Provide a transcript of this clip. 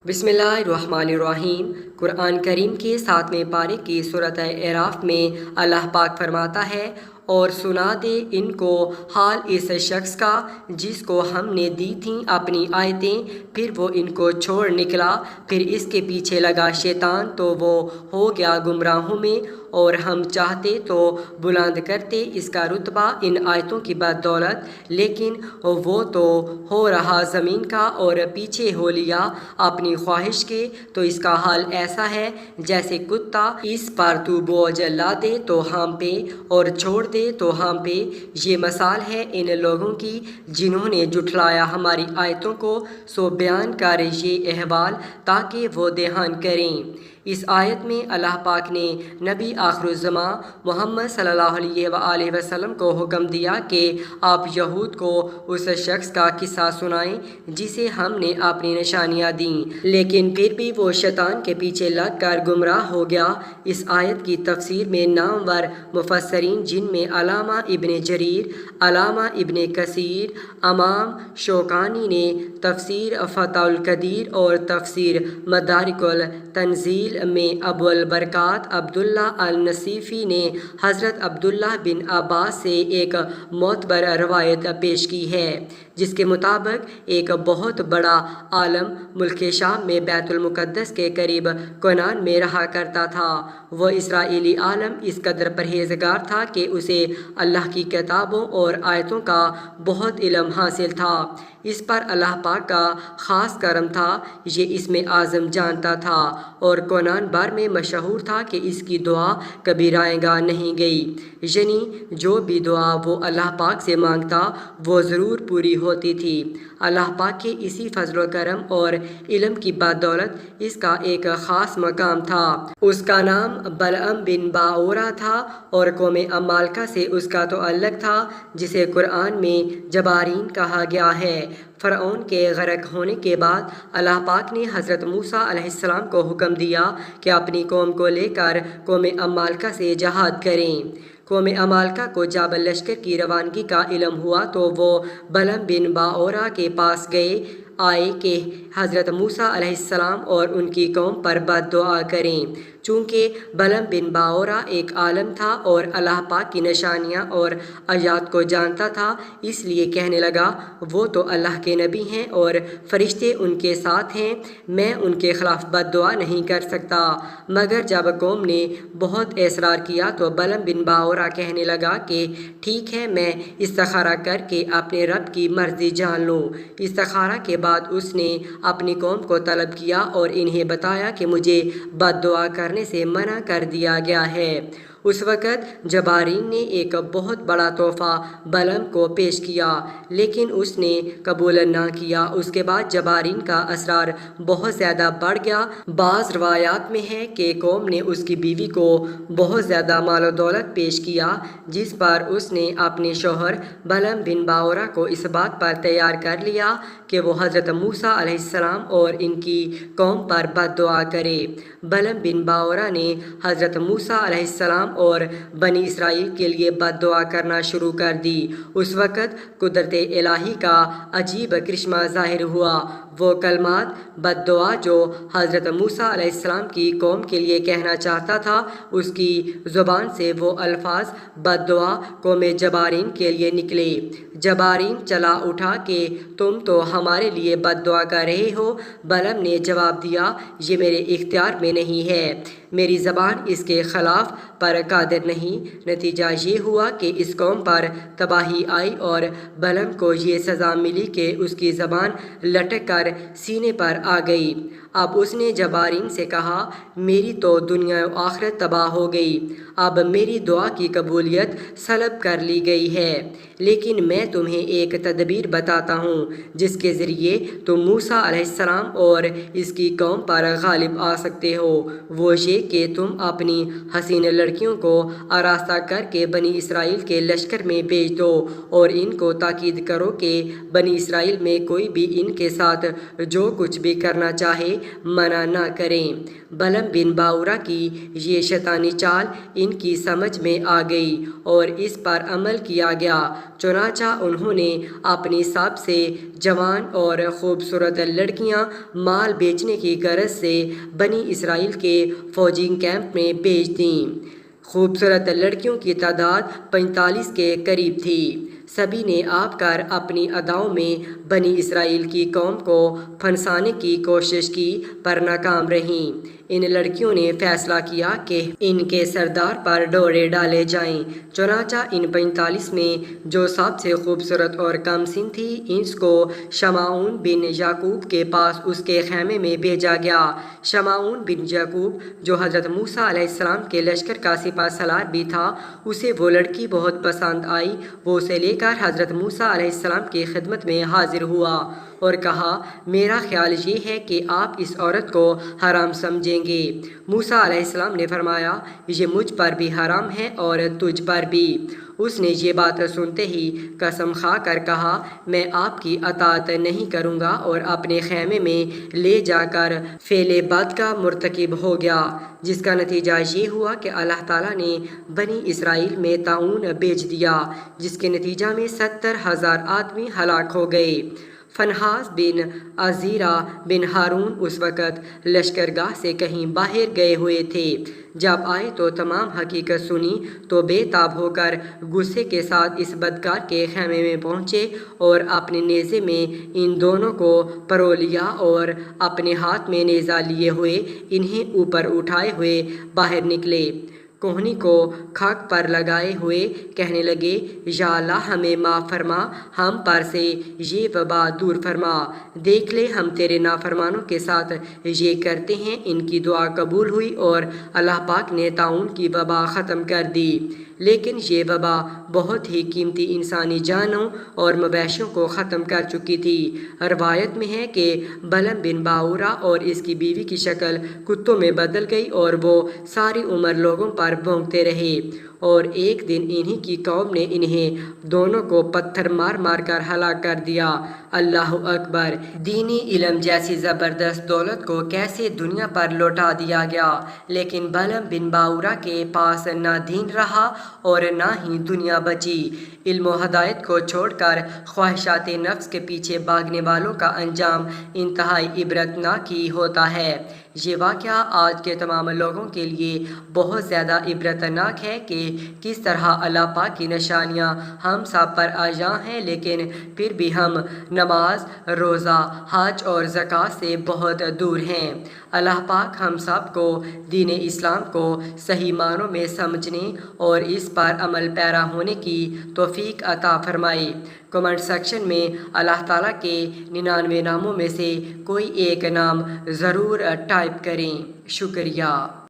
بسم اللہ الرحمن الرحیم۔ قرآن کریم کے 7ویں پارے کی سورۃ اعراف میں اللہ پاک فرماتا ہے، اور سنا دے ان کو حال اس شخص کا جس کو ہم نے دی تھیں اپنی آیتیں، پھر وہ ان کو چھوڑ نکلا، پھر اس کے پیچھے لگا شیطان تو وہ ہو گیا گمراہوں میں، اور ہم چاہتے تو بلند کرتے اس کا رتبہ ان آیتوں کی بدولت، لیکن وہ تو ہو رہا زمین کا اور پیچھے ہو لیا اپنی خواہش کے، تو اس کا حال ایسا ہے جیسے کتا اس پر تو بوجھ لا دے تو ہانپے اور چھوڑ دے تو ہانپے۔ یہ مثال ہے ان لوگوں کی جنہوں نے جھٹلایا ہماری آیتوں کو، سو بیان کر یہ احوال تاکہ وہ دھیان کریں۔ اس آیت میں اللہ پاک نے نبی آخر الزماں محمد صلی اللہ علیہ وآلہ وسلم کو حکم دیا کہ آپ یہود کو اس شخص کا قصہ سنائیں جسے ہم نے اپنی نشانیاں دیں، لیکن پھر بھی وہ شیطان کے پیچھے لگ کر گمراہ ہو گیا۔ اس آیت کی تفسیر میں نامور مفسرین جن میں علامہ ابن جریر، علامہ ابن کثیر، امام شوکانی نے تفسیر فتح القدیر اور تفسیر مدارک التنزیل میں ابو البرکات عبداللہ النصیفی نے حضرت عبداللہ بن عباس سے ایک معتبر روایت پیش کی ہے، جس کے مطابق ایک بہت بڑا عالم ملک شام میں بیت المقدس کے قریب کنعان میں رہا کرتا تھا۔ وہ اسرائیلی عالم اس قدر پرہیزگار تھا کہ اسے اللہ کی کتابوں اور آیتوں کا بہت علم حاصل تھا۔ اس پر اللہ پاک کا خاص کرم تھا، یہ اسم اعظم جانتا تھا اور کنعان بھر میں مشہور تھا کہ اس کی دعا کبھی رائے گاہ نہیں گئی، یعنی جو بھی دعا وہ اللہ پاک سے مانگتا وہ ضرور پوری ہوتی تھی۔ اللہ پاک کے اسی فضل و کرم اور علم کی بدولت اس کا ایک خاص مقام تھا۔ اس کا نام بلعم بن باعورہ تھا اور قوم عمالقہ سے اس کا تعلق تھا، جسے قرآن میں جبارین کہا گیا ہے۔ فرعون کے غرق ہونے کے بعد اللہ پاک نے حضرت موسیٰ علیہ السلام کو حکم دیا کہ اپنی قوم کو لے کر قوم عمالقہ سے جہاد کریں۔ قوم عمالقہ کو جب لشکر کی روانگی کا علم ہوا تو وہ بلعم بن باعورہ کے پاس آئے کہ حضرت موسیٰ علیہ السلام اور ان کی قوم پر بد دعا کریں۔ چونکہ بلعم بن باعورہ ایک عالم تھا اور اللہ پاک کی نشانیاں اور آیات کو جانتا تھا، اس لیے کہنے لگا، وہ تو اللہ کے نبی ہیں اور فرشتے ان کے ساتھ ہیں، میں ان کے خلاف بد دعا نہیں کر سکتا۔ مگر جب قوم نے بہت اصرار کیا تو بلعم بن باعورہ کہنے لگا کہ ٹھیک ہے، میں استخارہ کر کے اپنے رب کی مرضی جان لوں۔ استخارہ کے بعد اس نے اپنی قوم کو طلب کیا اور انہیں بتایا کہ مجھے بد دعا کرنے سے منع کر دیا گیا ہے۔ اس وقت جبارین نے ایک بہت بڑا تحفہ بلعم کو پیش کیا، لیکن اس نے قبول نہ کیا۔ اس کے بعد جبارین کا اصرار بہت زیادہ بڑھ گیا۔ بعض روایات میں ہے کہ قوم نے اس کی بیوی کو بہت زیادہ مال و دولت پیش کیا، جس پر اس نے اپنے شوہر بلعم بن باعورہ کو اس بات پر تیار کر لیا کہ وہ حضرت موسیٰ علیہ السلام اور ان کی قوم پر بد دعا کرے۔ بلعم بن باعورہ نے حضرت موسیٰ علیہ السلام اور بنی اسرائیل کے لیے بد دعا کرنا شروع کر دی۔ اس وقت قدرت الہی کا عجیب کرشمہ ظاہر ہوا۔ وہ کلمات بد دعا جو حضرت موسیٰ علیہ السلام کی قوم کے لیے کہنا چاہتا تھا، اس کی زبان سے وہ الفاظ بد دعا قوم جبارین کے لیے نکلے۔ جبارین چلا اٹھا کہ تم تو ہمارے لیے بد دعا کر رہے ہو۔ بلعم نے جواب دیا، یہ میرے اختیار میں نہیں ہے، میری زبان اس کے خلاف پر قادر نہیں۔ نتیجہ یہ ہوا کہ اس قوم پر تباہی آئی اور بلعم کو یہ سزا ملی کہ اس کی زبان لٹک کر سینے پر آ گئی۔ اب اس نے جبارین سے کہا، میری تو دنیا و آخرت تباہ ہو گئی، اب میری دعا کی قبولیت سلب کر لی گئی ہے، لیکن میں تمہیں ایک تدبیر بتاتا ہوں جس کے ذریعے تم موسیٰ علیہ السلام اور اس کی قوم پر غالب آ سکتے ہو۔ وہ یہ کہ تم اپنی حسین لڑکیوں کو آراستہ کر کے بنی اسرائیل کے لشکر میں بھیج دو اور ان کو تاکید کرو کہ بنی اسرائیل میں کوئی بھی ان کے ساتھ جو کچھ بھی کرنا چاہے منع نہ کریں۔ بلعم بن باعورہ کی یہ شیطانی چال ان کی سمجھ میں آ گئی اور اس پر عمل کیا گیا، چنانچہ انہوں نے اپنی سب سے جوان جوان اور خوبصورت لڑکیاں مال بیچنے کی غرض سے بنی اسرائیل کے فوجی کیمپ میں بھیج دیں۔ خوبصورت لڑکیوں کی تعداد 45 کے قریب تھی۔ سبھی نے آ کر اپنی اداؤں میں بنی اسرائیل کی قوم کو پھنسانے کی کوشش کی پر ناکام رہیں۔ ان لڑکیوں نے فیصلہ کیا کہ ان کے سردار پر ڈورے ڈالے جائیں۔ چنانچہ ان 45 میں جو سب سے خوبصورت اور کم سن تھی، اس کو شمعون بن یعقوب کے پاس اس کے خیمے میں بھیجا گیا۔ شمعون بن یعقوب جو حضرت موسیٰ علیہ السلام کے لشکر کا سپہ سالار بھی تھا، اسے وہ لڑکی بہت پسند آئی۔ وہ اسے لے کر حضرت موسیٰ علیہ السلام کی خدمت میں حاضر ہوا اور کہا، میرا خیال یہ ہے کہ آپ اس عورت کو حرام سمجھیں گے۔ موسیٰ علیہ السلام نے فرمایا، یہ مجھ پر بھی حرام ہے اور تجھ پر بھی۔ اس نے یہ بات سنتے ہی قسم کھا کر کہا، میں آپ کی اطاعت نہیں کروں گا، اور اپنے خیمے میں لے جا کر فعل بد کا مرتکب ہو گیا، جس کا نتیجہ یہ ہوا کہ اللہ تعالیٰ نے بنی اسرائیل میں طاعون بھیج دیا، جس کے نتیجہ میں 70,000 آدمی ہلاک ہو گئے۔ فنحاس بن عزیرہ بن ہارون اس وقت لشکرگاہ سے کہیں باہر گئے ہوئے تھے۔ جب آئے تو تمام حقیقت سنی تو بے تاب ہو کر غصے کے ساتھ اس بدکار کے خیمے میں پہنچے اور اپنے نیزے میں ان دونوں کو پرو لیا اور اپنے ہاتھ میں نیزہ لیے ہوئے انہیں اوپر اٹھائے ہوئے باہر نکلے۔ کوہنی کو خاک پر لگائے ہوئے کہنے لگے، یا اللہ ہمیں معاف فرما، ہم پر سے یہ وبا دور فرما۔ دیکھ لے ہم تیرے نافرمانوں کے ساتھ یہ کرتے ہیں۔ ان کی دعا قبول ہوئی اور اللہ پاک نے طاعون کی وبا ختم کر دی، لیکن یہ وبا بہت ہی قیمتی انسانی جانوں اور مویشیوں کو ختم کر چکی تھی۔ روایت میں ہے کہ بلعم بن باورا اور اس کی بیوی کی شکل کتوں میں بدل گئی اور وہ ساری عمر لوگوں پر بھونکتے رہے، اور ایک دن انہی کی قوم نے انہیں دونوں کو پتھر مار مار کر ہلاک کر دیا۔ اللہ اکبر! دینی علم جیسی زبردست دولت کو کیسے دنیا پر لوٹا دیا گیا، لیکن بلعم بن باورا کے پاس نہ دین رہا اور نہ ہی دنیا بچی۔ علم و ہدایت کو چھوڑ کر خواہشات نفس کے پیچھے بھاگنے والوں کا انجام انتہائی عبرتناک ہی ہوتا ہے۔ یہ واقعہ آج کے تمام لوگوں کے لیے بہت زیادہ عبرتناک ہے کہ کس طرح اللہ پاک کی نشانیاں ہم سب پر آیا ہیں، لیکن پھر بھی ہم نماز، روزہ، حج اور زکوٰۃ سے بہت دور ہیں۔ اللہ پاک ہم سب کو دین اسلام کو صحیح معنوں میں سمجھنے اور اس پر عمل پیرا ہونے کی توفیق عطا فرمائے۔ کمنٹ سیکشن میں اللہ تعالیٰ کے 99 ناموں میں سے کوئی ایک نام ضرور ٹائپ کریں۔ شکریہ۔